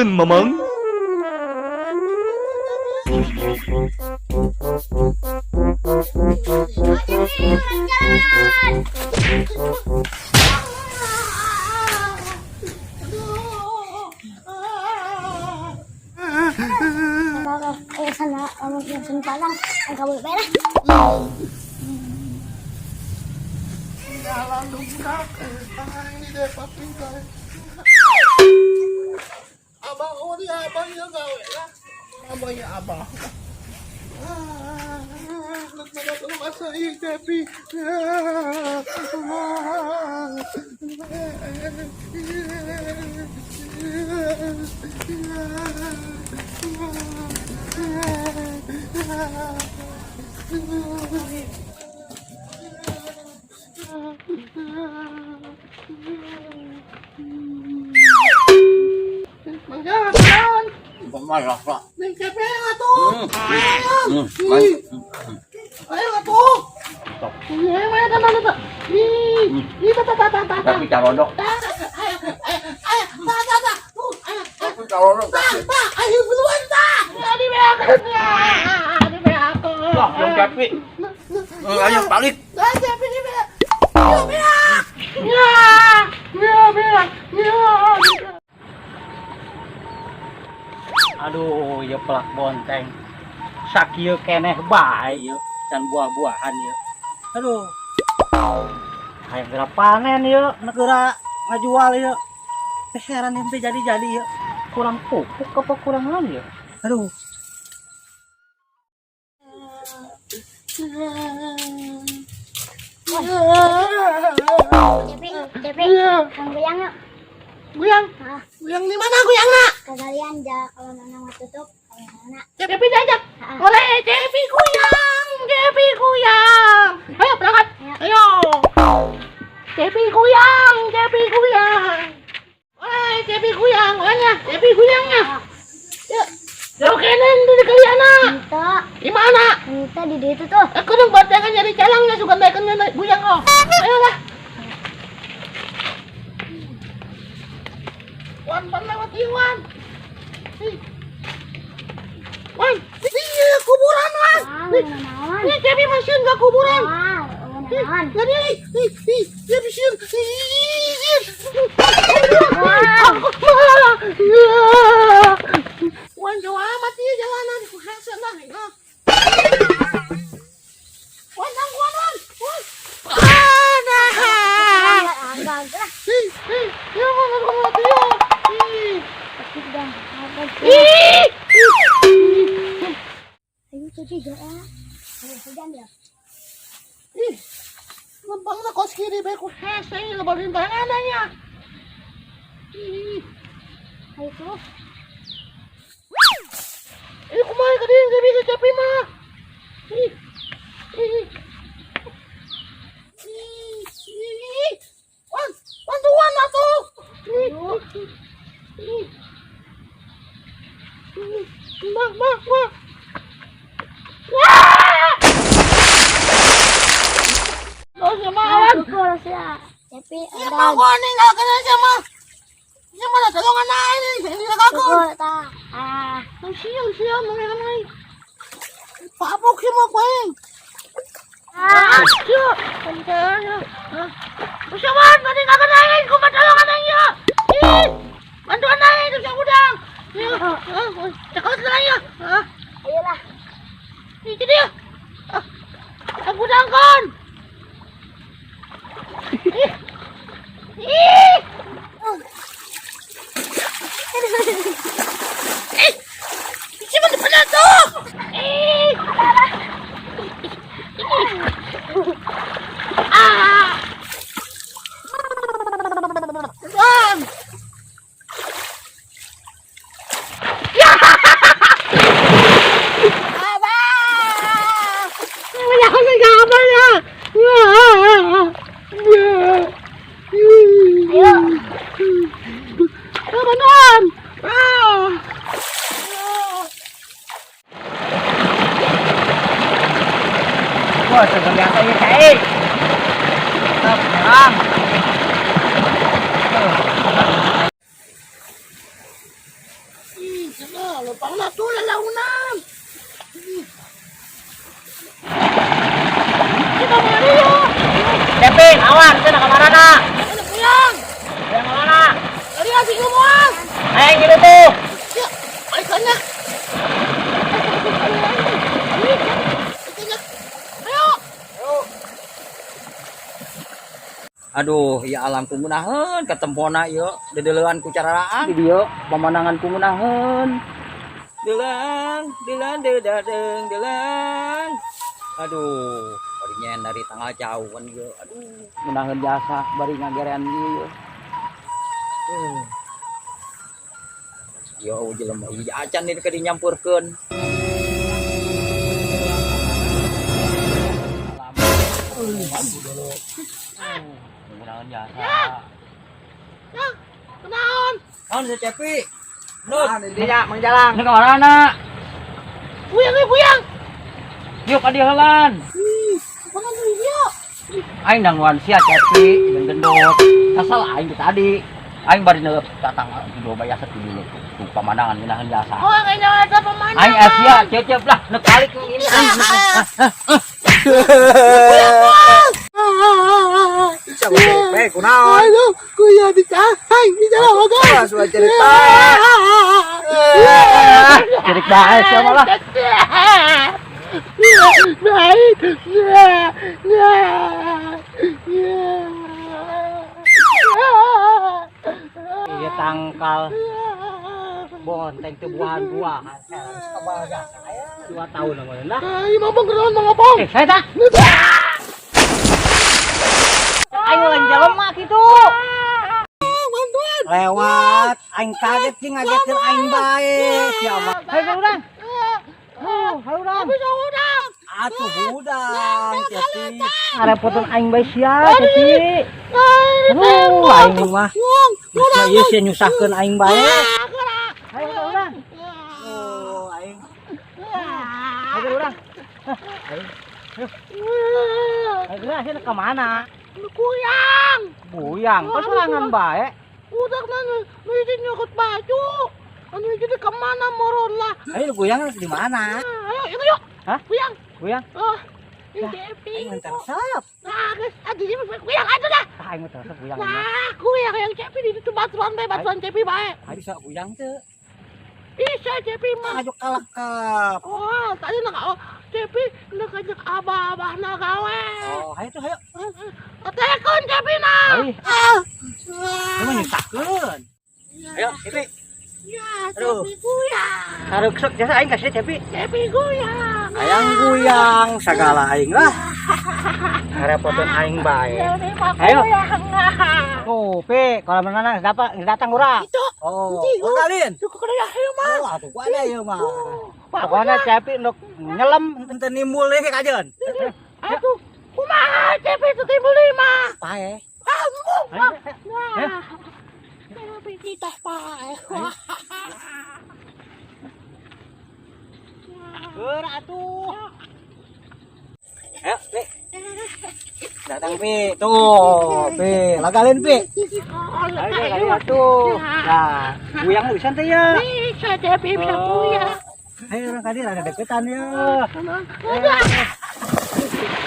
Raden Mamang. Sana kamu yang palang, kamu beres. Jalan dongkrak, ini deh papi guys. Abang, oh dia abang ya gawe lah. Abangnya abang. Nak tolong masa ini tapi. Jangan. Marah pak. Nih kepe atuh. Ayo atuh. Iya, mana tanda. Ih, tata. Tapi calodok. Ayo, tata. Tapi calodok. Ayo buruan tah. Di beak. Di beak. Wah, yang Cepi. Ayo balik. Cepi di beak. Yuk beak. Ya. Aduh, ya pelak bonteng. Sakieu keneh bae ieu, can buah-buahan ieu. Aduh. Hayang geura panen ieu, negara ngajual ieu. Teh heran ente jadi ieu. Kurang pupuk apa kurang naon ieu? Aduh. Cepi, kang goyang yuk. Guyang. Guyang di mana guyangna? Kalian ja kalau nana mau tutup, kalau nana. Cepi diajak. Oleh Cepi guyang. Ayo berangkat. Ayo. Cepi guyang. Oleh Cepi guyang. Olehnya, Cepi guyangnya. Yuk. Jauh kenen di kaliana. Itu, Di mana? itu di situ tuh. Aku dong buat jangan nyari calangnya suka naikin guyang oh. Ayo lah. Wan lewat Iwan. Wan, ini kuburan Wan. Naon? Ini Cepi masih nggak kuburan. Naon? Jadi, dia bisa. Wan jauh amat dia jalanan. Kuhasan lah. Wan, Wan. Agak-agak. Ya mana dia? Ayo Cepi doa. Ayo hujan ya. Ih, lempang na kos kiri baik ku hese ini lebarin tangannya. Ayo tuh. Ini kumaha ka dieu bisa Cepi mah. Wan, bantuan atuh. Bang. Bos mawan. Terus ya. Cepi Ya ada. mau gua ninggalkan aja mah. Ya mana tolongan naik ini. Ini kakakku. Pukul ta. Siang mengenai naik. Pak Buki mau kuing. Yuk. Kencangnya. Usahawan, tadi kakak naik. Gua tolongan aja. Bantuan naik terus yang udang. Cekot naik ya. Ayolah. Itu dia. Aku udang kan. Siapa di mana tuh? Bang. Wah, ternyata ini cair. Terang. lupang na to, lalaunan. Kita Mario. Cepi, awan, itu nak kemana nak? Anak Kuyang. Yang mana? Tadi habis ngomong. Ayo gitu tuh. Ya, balik sana. Ayo. Aduh, ya alam kumunahan ketempona yuk dedelean ku cararaan di dieu pemandangan kumunahan. Delang, dedadeng, delang. Aduh, bari nyen dari tanggal jauh kan yuk. Aduh, munahan jasa bari ngagerean ieu. Yo jelema ieu acan ini ke dinyampeurkeun. Munahan jasa. Ya, kenaon. Naon si Cepi? Dia mengjalang. Ini kemana nak? Buyang. Yuk ka dieulan. Mana dia? Aing nangguan sia Cepi jeung gendut. Kasal aing tadi. Aing bari neuleup datang dua bayasa dulu tuh pemandangan minahan jasa. Oh, kayaknya ada pemandangan. Aing sia cecep lah nekalik ini aing. Capek, kunaon? Aduh, kuya dicahai, dijalan oga. Sudah cerita. Cerik bae sia malah. Baik. Ieu tangkal bonteng teu buahan-buahan. Sabaga saya 2 tahun namanya nah. Ay, mabang kenaon mangapong. Saya tah. Aing lain jelema kitu. Lewat aing kaget sih ngagetin aing bae. Siapa? Hai urang. Hai urang. Atuh budang Cepi. Ngarepotan aing bae sia Cepi. Aing mah. Bisa ieu sia nyusahkeun aing bae. Hai urang. Oh, aing. Hai urang. Hai urang, sih ke mana? Kuyang. Buyang, kok serangan bae? Udah nanya, lu izin nyokot baju. Anu jadi kemana moron lah. Ayo buyang di mana? Ayo, yuk. Hah? Kuyang. Buyang? Oh, ini Cepi. Aing tersep. Nah, guys, aduh ini kuyang aja dah. Aing tersep buyang. Nah, kuyang yang Cepi di itu batuan Cepi bae. Ayo bisa buyang teu. Bisa Cepi mah. Ngajak kalakap. Oh, tadi nak Cepi nak ngajak abah nak gawe. Oh, ayo tuh ayo. Tekun Cepi nah. Ayo. Cuma nyusahkeun. Ayo, Cepi. Ya, Aduh. Cepi kuyang. Hareuk jasa aing kasih Cepi. Cepi kuyang. Ayang buyang sagala aing lah. Harepoteun aing bae. Ayo. Oh, Pi, kalau menana datang urang. Itu. Oh, kenalin. Cukup kena ya mah. Oh, atuh ku ada ieu mah. Pokona Cepi nuk nyelam henteu nimbul deui kajeun. Aduh, kumaha Cepi itu timbul lima. Pae. Cepi kita pae. Keur atuh. Ayo, Pi. Datang Pi. Tuh, Pi. Lagalin Pi. Ayo atuh. Nah, buyang bisa teh ya. Bisa Cepi bisa kuyang. Ayo orang kali ada deketan ya.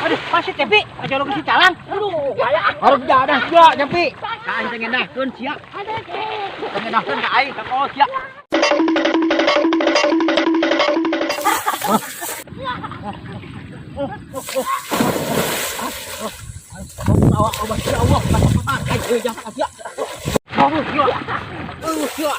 Aduh, pasti Cepi. Aja lu ke si calang. Aduh, bahaya. Harus jadah juga, Cepi. Ka aing teh ngendahkeun sia. Ada Cepi. Ngendahkeun ka aing, oh sia. Allah, ya Allah, ayo jangan sia. Aduh, sia. Aduh, sia.